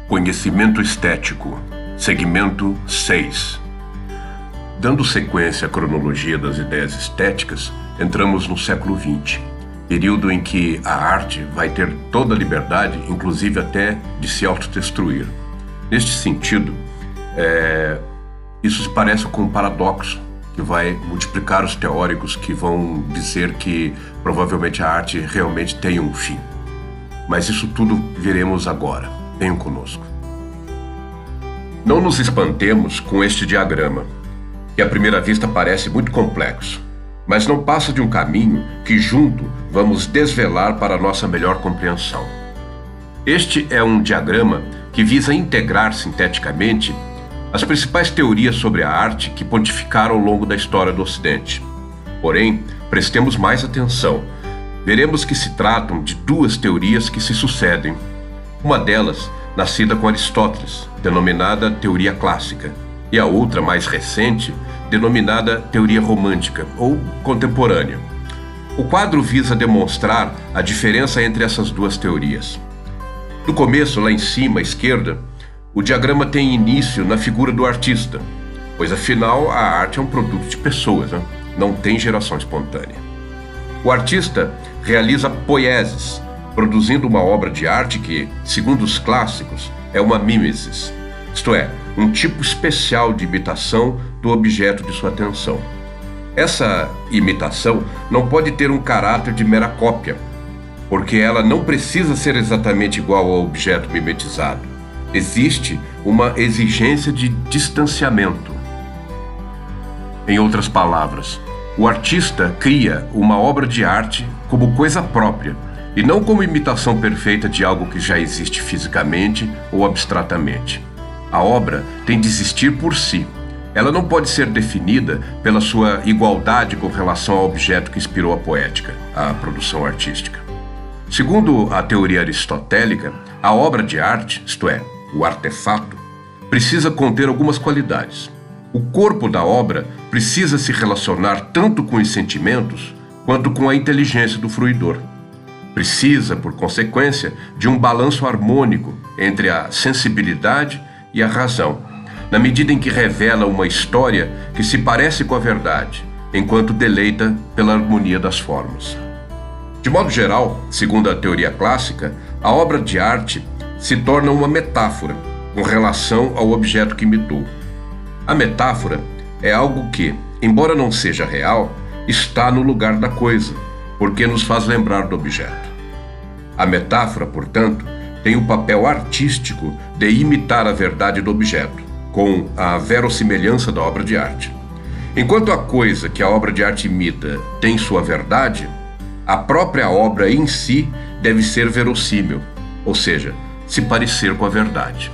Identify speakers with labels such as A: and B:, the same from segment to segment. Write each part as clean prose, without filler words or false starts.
A: Conhecimento estético, segmento 6. Dando sequência à cronologia das ideias estéticas, entramos no século XX, período em que a arte vai ter toda a liberdade, inclusive até de se autodestruir. Neste sentido, isso se parece com um paradoxo que vai multiplicar os teóricos que vão dizer que provavelmente a arte realmente tem um fim. Mas isso tudo veremos agora. Venham conosco. Não nos espantemos com este diagrama, que à primeira vista parece muito complexo, mas não passa de um caminho que junto vamos desvelar para nossa melhor compreensão. Este é um diagrama que visa integrar sinteticamente as principais teorias sobre a arte que pontificaram ao longo da história do Ocidente. Porém, prestemos mais atenção. Veremos que se tratam de duas teorias que se sucedem. Uma delas, nascida com Aristóteles, denominada teoria clássica, e a outra, mais recente, denominada teoria romântica ou contemporânea. O quadro visa demonstrar a diferença entre essas duas teorias. No começo, lá em cima, à esquerda, o diagrama tem início na figura do artista, pois afinal a arte é um produto de pessoas, né? Não tem geração espontânea. O artista realiza poieses, produzindo uma obra de arte que, segundo os clássicos, é uma mimesis, isto é, um tipo especial de imitação do objeto de sua atenção. Essa imitação não pode ter um caráter de mera cópia, porque ela não precisa ser exatamente igual ao objeto mimetizado. Existe uma exigência de distanciamento. Em outras palavras, o artista cria uma obra de arte como coisa própria, e não como imitação perfeita de algo que já existe fisicamente ou abstratamente. A obra tem de existir por si. Ela não pode ser definida pela sua igualdade com relação ao objeto que inspirou a poética, a produção artística. Segundo a teoria aristotélica, a obra de arte, isto é, o artefato, precisa conter algumas qualidades. O corpo da obra precisa se relacionar tanto com os sentimentos quanto com a inteligência do fruidor. Precisa, por consequência, de um balanço harmônico entre a sensibilidade e a razão, na medida em que revela uma história que se parece com a verdade, enquanto deleita pela harmonia das formas. De modo geral, segundo a teoria clássica, a obra de arte se torna uma metáfora com relação ao objeto que imitou. A metáfora é algo que, embora não seja real, está no lugar da coisa, porque nos faz lembrar do objeto. A metáfora, portanto, tem o papel artístico de imitar a verdade do objeto, com a verossimilhança da obra de arte. Enquanto a coisa que a obra de arte imita tem sua verdade, a própria obra em si deve ser verossímil, ou seja, se parecer com a verdade.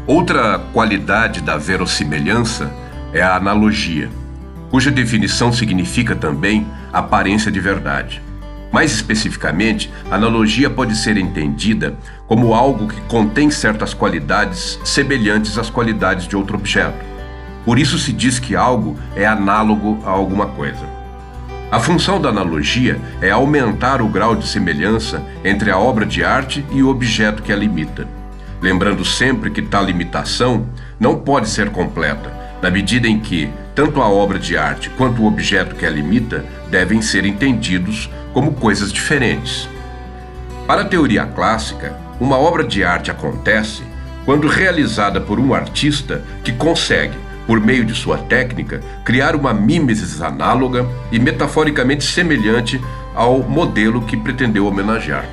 A: Outra qualidade da verossimilhança é a analogia, cuja definição significa também aparência de verdade. Mais especificamente, a analogia pode ser entendida como algo que contém certas qualidades semelhantes às qualidades de outro objeto. Por isso se diz que algo é análogo a alguma coisa. A função da analogia é aumentar o grau de semelhança entre a obra de arte e o objeto que ela imita, lembrando sempre que tal imitação não pode ser completa, na medida em que tanto a obra de arte quanto o objeto que ela imita devem ser entendidos como coisas diferentes. Para a teoria clássica, uma obra de arte acontece quando realizada por um artista que consegue, por meio de sua técnica, criar uma mimesis análoga e metaforicamente semelhante ao modelo que pretendeu homenagear.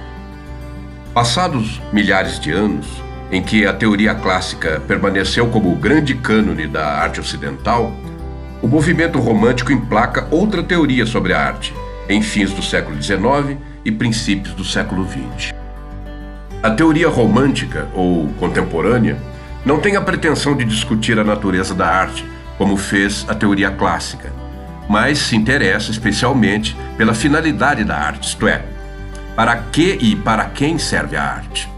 A: Passados milhares de anos, em que a teoria clássica permaneceu como o grande cânone da arte ocidental, o movimento romântico emplaca outra teoria sobre a arte, em fins do século XIX e princípios do século XX. A teoria romântica, ou contemporânea, não tem a pretensão de discutir a natureza da arte, como fez a teoria clássica, mas se interessa especialmente pela finalidade da arte, isto é, para que e para quem serve a arte.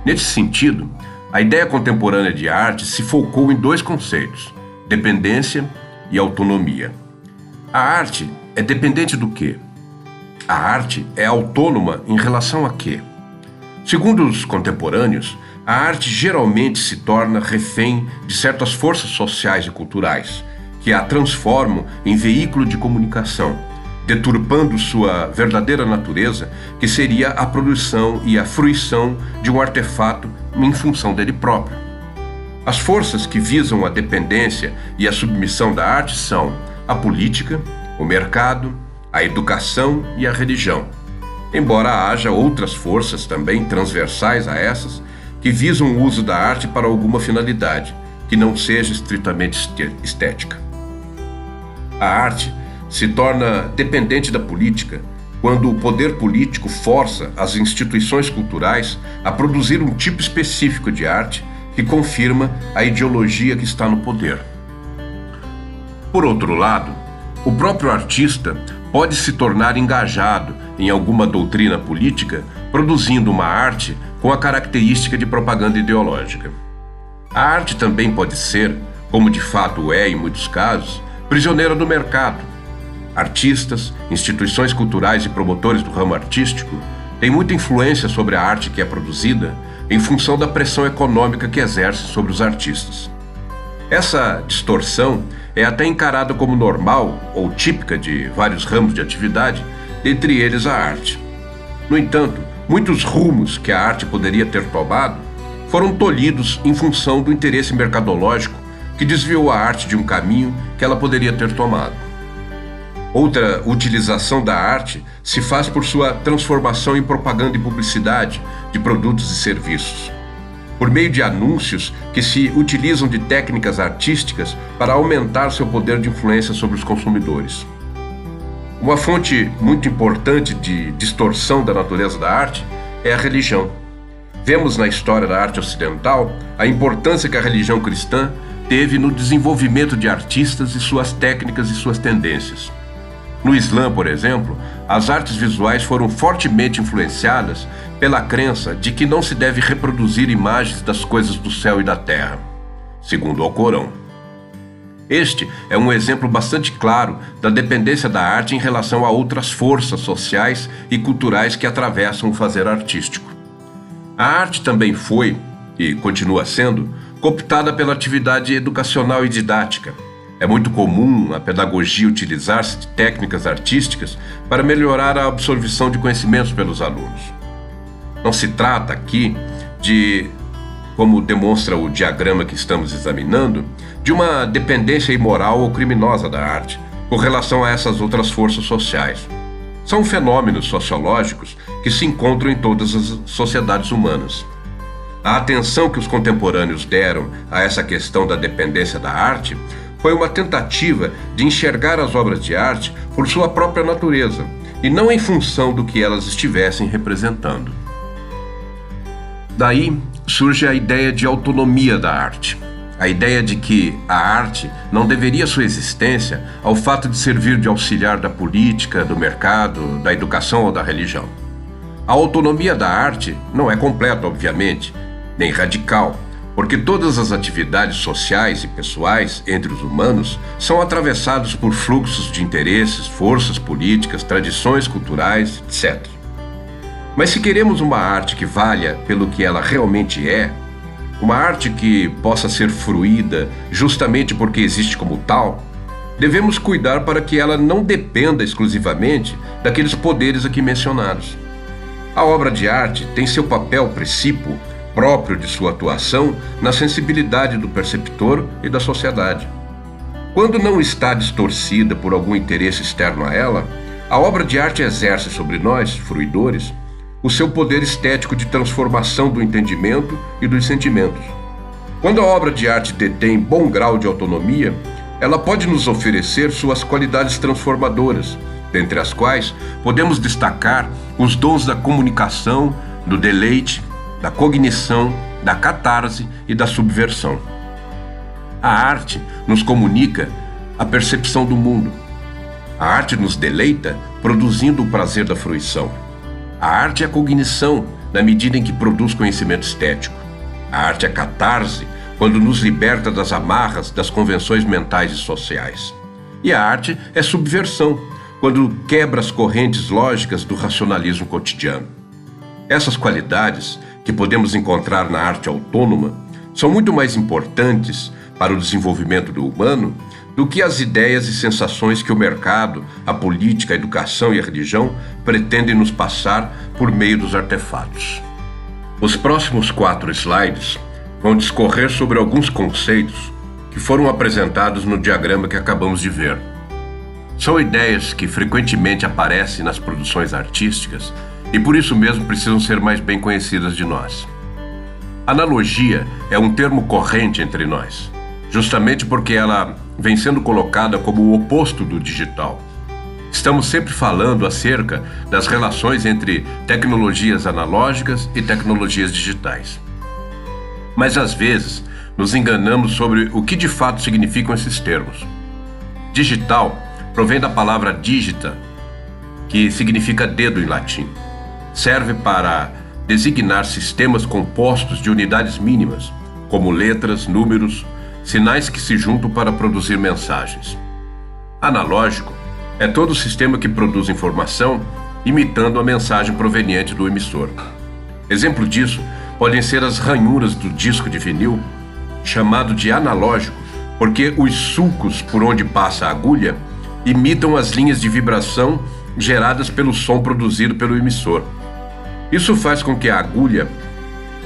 A: Nesse sentido, a ideia contemporânea de arte se focou em dois conceitos: dependência e autonomia. A arte é dependente do quê? A arte é autônoma em relação a quê? Segundo os contemporâneos, a arte geralmente se torna refém de certas forças sociais e culturais, que a transformam em veículo de comunicação, deturpando sua verdadeira natureza, que seria a produção e a fruição de um artefato em função dele próprio. As forças que visam a dependência e a submissão da arte são a política, o mercado, a educação e a religião, embora haja outras forças também transversais a essas que visam o uso da arte para alguma finalidade, que não seja estritamente estética. A arte se torna dependente da política quando o poder político força as instituições culturais a produzir um tipo específico de arte que confirma a ideologia que está no poder. Por outro lado, o próprio artista pode se tornar engajado em alguma doutrina política, produzindo uma arte com a característica de propaganda ideológica. A arte também pode ser, como de fato é em muitos casos, prisioneira do mercado. Artistas, instituições culturais e promotores do ramo artístico têm muita influência sobre a arte que é produzida em função da pressão econômica que exerce sobre os artistas. Essa distorção é até encarada como normal ou típica de vários ramos de atividade, dentre eles a arte. No entanto, muitos rumos que a arte poderia ter tomado foram tolhidos em função do interesse mercadológico que desviou a arte de um caminho que ela poderia ter tomado. Outra utilização da arte se faz por sua transformação em propaganda e publicidade de produtos e serviços, por meio de anúncios que se utilizam de técnicas artísticas para aumentar seu poder de influência sobre os consumidores. Uma fonte muito importante de distorção da natureza da arte é a religião. Vemos na história da arte ocidental a importância que a religião cristã teve no desenvolvimento de artistas e suas técnicas e suas tendências. No Islã, por exemplo, as artes visuais foram fortemente influenciadas pela crença de que não se deve reproduzir imagens das coisas do céu e da terra, segundo o Alcorão. Este é um exemplo bastante claro da dependência da arte em relação a outras forças sociais e culturais que atravessam o fazer artístico. A arte também foi, e continua sendo, cooptada pela atividade educacional e didática. É muito comum a pedagogia utilizar-se de técnicas artísticas para melhorar a absorção de conhecimentos pelos alunos. Não se trata aqui de, como demonstra o diagrama que estamos examinando, de uma dependência imoral ou criminosa da arte com relação a essas outras forças sociais. São fenômenos sociológicos que se encontram em todas as sociedades humanas. A atenção que os contemporâneos deram a essa questão da dependência da arte foi uma tentativa de enxergar as obras de arte por sua própria natureza e não em função do que elas estivessem representando. Daí surge a ideia de autonomia da arte, a ideia de que a arte não deveria sua existência ao fato de servir de auxiliar da política, do mercado, da educação ou da religião. A autonomia da arte não é completa, obviamente, nem radical, porque todas as atividades sociais e pessoais entre os humanos são atravessadas por fluxos de interesses, forças políticas, tradições culturais, etc. Mas se queremos uma arte que valha pelo que ela realmente é, uma arte que possa ser fruída justamente porque existe como tal, devemos cuidar para que ela não dependa exclusivamente daqueles poderes aqui mencionados. A obra de arte tem seu papel precípuo próprio de sua atuação na sensibilidade do perceptor e da sociedade. Quando não está distorcida por algum interesse externo a ela, a obra de arte exerce sobre nós, fruidores, o seu poder estético de transformação do entendimento e dos sentimentos. Quando a obra de arte detém bom grau de autonomia, ela pode nos oferecer suas qualidades transformadoras, dentre as quais podemos destacar os dons da comunicação, do deleite, da cognição, da catarse e da subversão. A arte nos comunica a percepção do mundo. A arte nos deleita, produzindo o prazer da fruição. A arte é a cognição, na medida em que produz conhecimento estético. A arte é catarse, quando nos liberta das amarras das convenções mentais e sociais. E a arte é subversão, quando quebra as correntes lógicas do racionalismo cotidiano. Essas qualidades, que podemos encontrar na arte autônoma, são muito mais importantes para o desenvolvimento do humano do que as ideias e sensações que o mercado, a política, a educação e a religião pretendem nos passar por meio dos artefatos. Os próximos 4 slides vão discorrer sobre alguns conceitos que foram apresentados no diagrama que acabamos de ver. São ideias que frequentemente aparecem nas produções artísticas e por isso mesmo precisam ser mais bem conhecidas de nós. Analogia é um termo corrente entre nós, justamente porque ela vem sendo colocada como o oposto do digital. Estamos sempre falando acerca das relações entre tecnologias analógicas e tecnologias digitais. Mas às vezes nos enganamos sobre o que de fato significam esses termos. Digital provém da palavra digita, que significa dedo em latim. Serve para designar sistemas compostos de unidades mínimas, como letras, números, sinais que se juntam para produzir mensagens. Analógico é todo sistema que produz informação imitando a mensagem proveniente do emissor. Exemplo disso podem ser as ranhuras do disco de vinil, chamado de analógico, porque os sulcos por onde passa a agulha imitam as linhas de vibração geradas pelo som produzido pelo emissor. Isso faz com que a agulha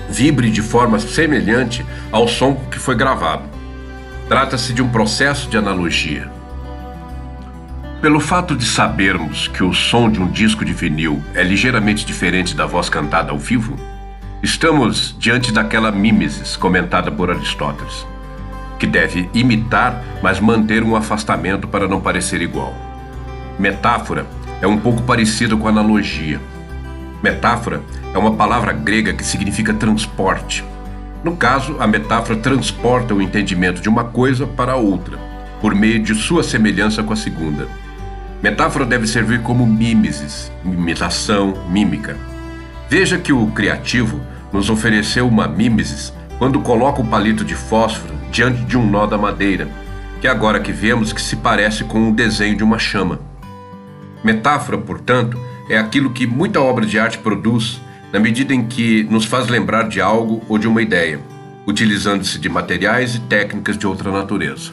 A: vibre de forma semelhante ao som que foi gravado. Trata-se de um processo de analogia. Pelo fato de sabermos que o som de um disco de vinil é ligeiramente diferente da voz cantada ao vivo, estamos diante daquela mimesis comentada por Aristóteles, que deve imitar, mas manter um afastamento para não parecer igual. Metáfora é um pouco parecida com analogia. Metáfora é uma palavra grega que significa transporte. No caso, a metáfora transporta o entendimento de uma coisa para outra, por meio de sua semelhança com a segunda. Metáfora deve servir como mimesis, imitação, mímica. Veja que o criativo nos ofereceu uma mimesis quando coloca o palito de fósforo diante de um nó da madeira, que agora que vemos que se parece com um desenho de uma chama. Metáfora, portanto, é aquilo que muita obra de arte produz na medida em que nos faz lembrar de algo ou de uma ideia, utilizando-se de materiais e técnicas de outra natureza.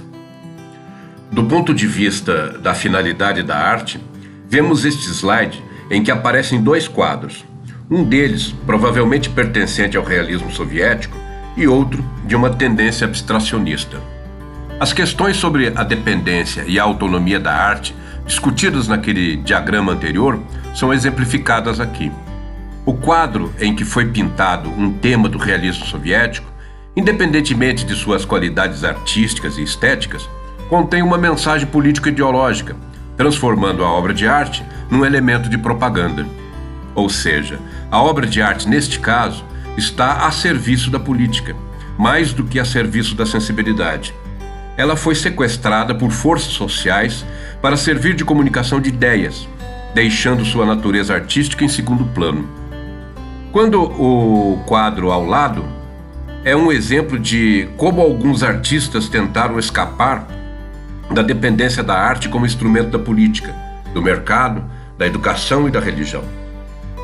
A: Do ponto de vista da finalidade da arte, vemos este slide em que aparecem 2 quadros, um deles provavelmente pertencente ao realismo soviético e outro de uma tendência abstracionista. As questões sobre a dependência e a autonomia da arte, discutidas naquele diagrama anterior, são exemplificadas aqui. O quadro em que foi pintado um tema do realismo soviético, independentemente de suas qualidades artísticas e estéticas, contém uma mensagem político-ideológica, transformando a obra de arte num elemento de propaganda. Ou seja, a obra de arte, neste caso, está a serviço da política, mais do que a serviço da sensibilidade. Ela foi sequestrada por forças sociais para servir de comunicação de ideias, deixando sua natureza artística em segundo plano. Quando o quadro ao lado é um exemplo de como alguns artistas tentaram escapar da dependência da arte como instrumento da política, do mercado, da educação e da religião.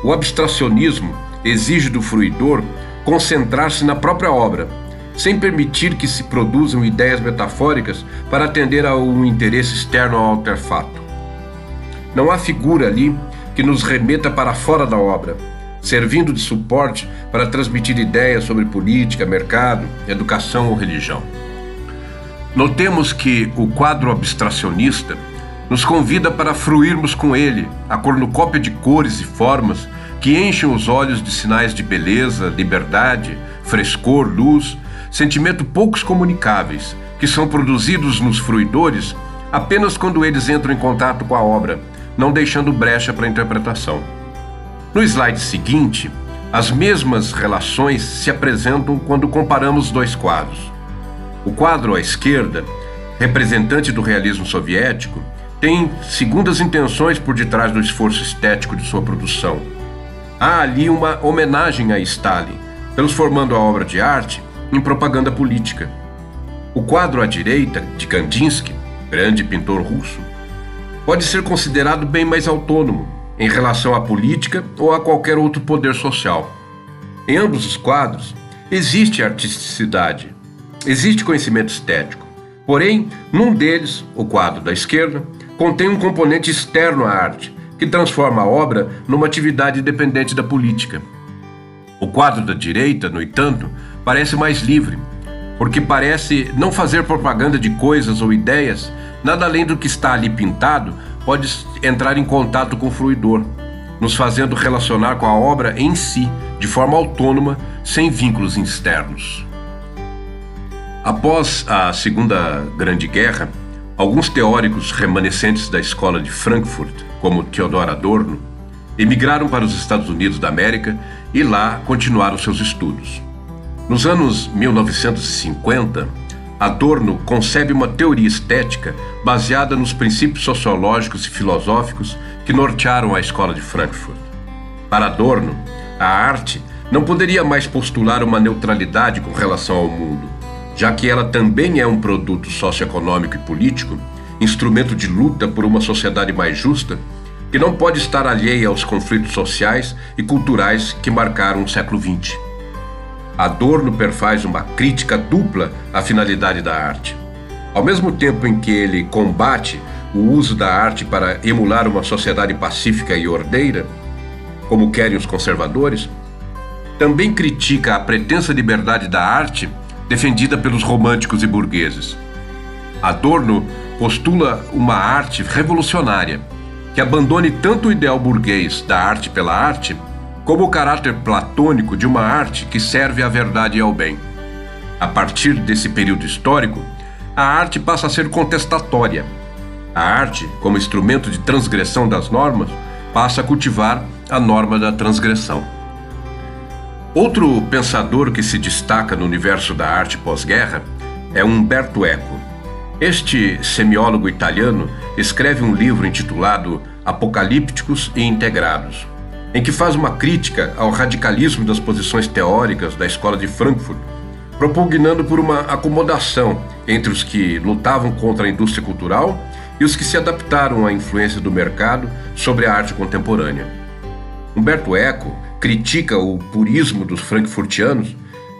A: O abstracionismo exige do fruidor concentrar-se na própria obra, sem permitir que se produzam ideias metafóricas para atender a um interesse externo ao artefato. Não há figura ali que nos remeta para fora da obra, servindo de suporte para transmitir ideias sobre política, mercado, educação ou religião. Notemos que o quadro abstracionista nos convida para fruirmos com ele a cornucópia de cores e formas que enchem os olhos de sinais de beleza, liberdade, frescor, luz, sentimento poucos comunicáveis, que são produzidos nos fruidores apenas quando eles entram em contato com a obra, não deixando brecha para a interpretação. No slide seguinte, as mesmas relações se apresentam quando comparamos 2 quadros. O quadro à esquerda, representante do realismo soviético, tem segundas intenções por detrás do esforço estético de sua produção. Há ali uma homenagem a Stalin, transformando a obra de arte em propaganda política. O quadro à direita, de Kandinsky, grande pintor russo, pode ser considerado bem mais autônomo, em relação à política ou a qualquer outro poder social. Em ambos os quadros, existe artisticidade, existe conhecimento estético. Porém, num deles, o quadro da esquerda, contém um componente externo à arte, que transforma a obra numa atividade dependente da política. O quadro da direita, no entanto, parece mais livre, porque parece não fazer propaganda de coisas ou ideias, nada além do que está ali pintado pode entrar em contato com o fruidor, nos fazendo relacionar com a obra em si, de forma autônoma, sem vínculos externos. Após a Segunda Grande Guerra, alguns teóricos remanescentes da escola de Frankfurt, como Theodor Adorno, emigraram para os Estados Unidos da América e lá continuaram seus estudos. Nos anos 1950, Adorno concebe uma teoria estética baseada nos princípios sociológicos e filosóficos que nortearam a escola de Frankfurt. Para Adorno, a arte não poderia mais postular uma neutralidade com relação ao mundo, já que ela também é um produto socioeconômico e político, instrumento de luta por uma sociedade mais justa, que não pode estar alheia aos conflitos sociais e culturais que marcaram o século XX. Adorno perfaz uma crítica dupla à finalidade da arte. Ao mesmo tempo em que ele combate o uso da arte para emular uma sociedade pacífica e ordeira, como querem os conservadores, também critica a pretensa liberdade da arte defendida pelos românticos e burgueses. Adorno postula uma arte revolucionária, que abandone tanto o ideal burguês da arte pela arte, como o caráter platônico de uma arte que serve à verdade e ao bem. A partir desse período histórico, a arte passa a ser contestatória. A arte, como instrumento de transgressão das normas, passa a cultivar a norma da transgressão. Outro pensador que se destaca no universo da arte pós-guerra é Umberto Eco. Este semiólogo italiano escreve um livro intitulado Apocalípticos e Integrados, em que faz uma crítica ao radicalismo das posições teóricas da escola de Frankfurt, propugnando por uma acomodação entre os que lutavam contra a indústria cultural e os que se adaptaram à influência do mercado sobre a arte contemporânea. Umberto Eco critica o purismo dos frankfurtianos,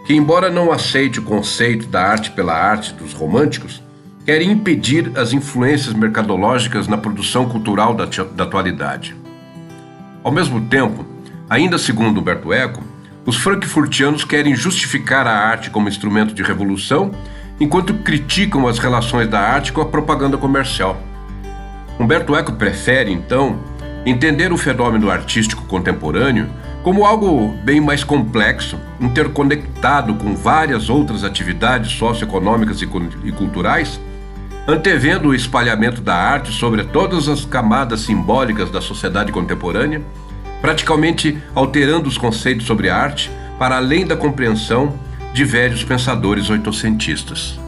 A: que, embora não aceite o conceito da arte pela arte dos românticos, querem impedir as influências mercadológicas na produção cultural da atualidade. Ao mesmo tempo, ainda segundo Umberto Eco, os frankfurtianos querem justificar a arte como instrumento de revolução, enquanto criticam as relações da arte com a propaganda comercial. Umberto Eco prefere, então, entender o fenômeno artístico contemporâneo como algo bem mais complexo, interconectado com várias outras atividades socioeconômicas e culturais, antevendo o espalhamento da arte sobre todas as camadas simbólicas da sociedade contemporânea, praticamente alterando os conceitos sobre arte para além da compreensão de velhos pensadores oitocentistas.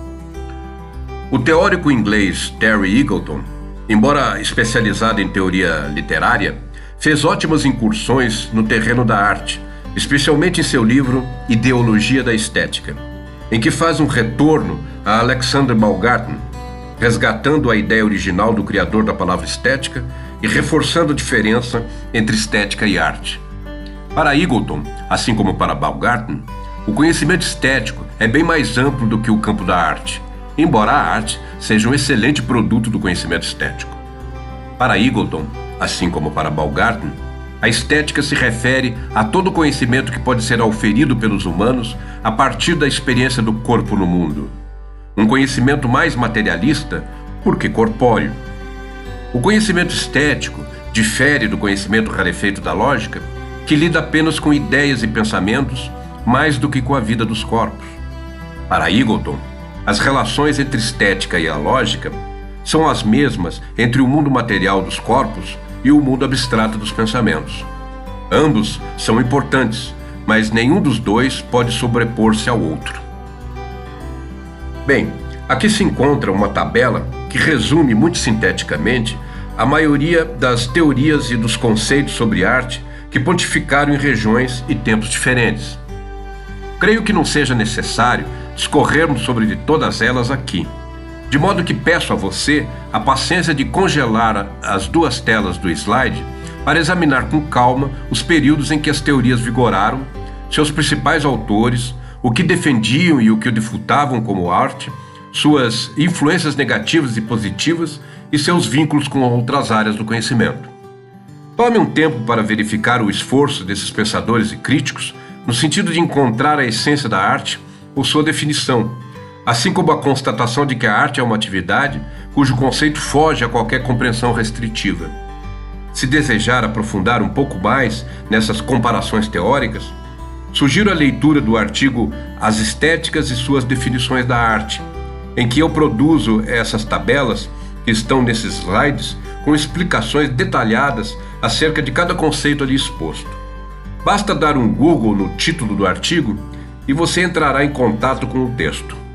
A: O teórico inglês Terry Eagleton, embora especializado em teoria literária, fez ótimas incursões no terreno da arte, especialmente em seu livro Ideologia da Estética, em que faz um retorno a Alexander Baumgarten, resgatando a ideia original do criador da palavra estética e reforçando a diferença entre estética e arte. Para Eagleton, assim como para Baumgarten, o conhecimento estético é bem mais amplo do que o campo da arte, embora a arte seja um excelente produto do conhecimento estético. Para Eagleton, assim como para Baumgarten, a estética se refere a todo conhecimento que pode ser auferido pelos humanos a partir da experiência do corpo no mundo. Um conhecimento mais materialista, porque corpóreo. O conhecimento estético difere do conhecimento rarefeito da lógica, que lida apenas com ideias e pensamentos mais do que com a vida dos corpos. Para Eagleton, as relações entre estética e a lógica são as mesmas entre o mundo material dos corpos e o mundo abstrato dos pensamentos. Ambos são importantes, mas nenhum dos dois pode sobrepor-se ao outro. Bem, aqui se encontra uma tabela que resume muito sinteticamente a maioria das teorias e dos conceitos sobre arte que pontificaram em regiões e tempos diferentes. Creio que não seja necessário discorrermos sobre todas elas aqui, de modo que peço a você a paciência de congelar as duas telas do slide para examinar com calma os períodos em que as teorias vigoraram, seus principais autores, o que defendiam e o que defutavam como arte, suas influências negativas e positivas e seus vínculos com outras áreas do conhecimento. Tome um tempo para verificar o esforço desses pensadores e críticos no sentido de encontrar a essência da arte ou sua definição, assim como a constatação de que a arte é uma atividade cujo conceito foge a qualquer compreensão restritiva. Se desejar aprofundar um pouco mais nessas comparações teóricas, sugiro a leitura do artigo As Estéticas e Suas Definições da Arte, em que eu produzo essas tabelas que estão nesses slides com explicações detalhadas acerca de cada conceito ali exposto. Basta dar um Google no título do artigo e você entrará em contato com o texto.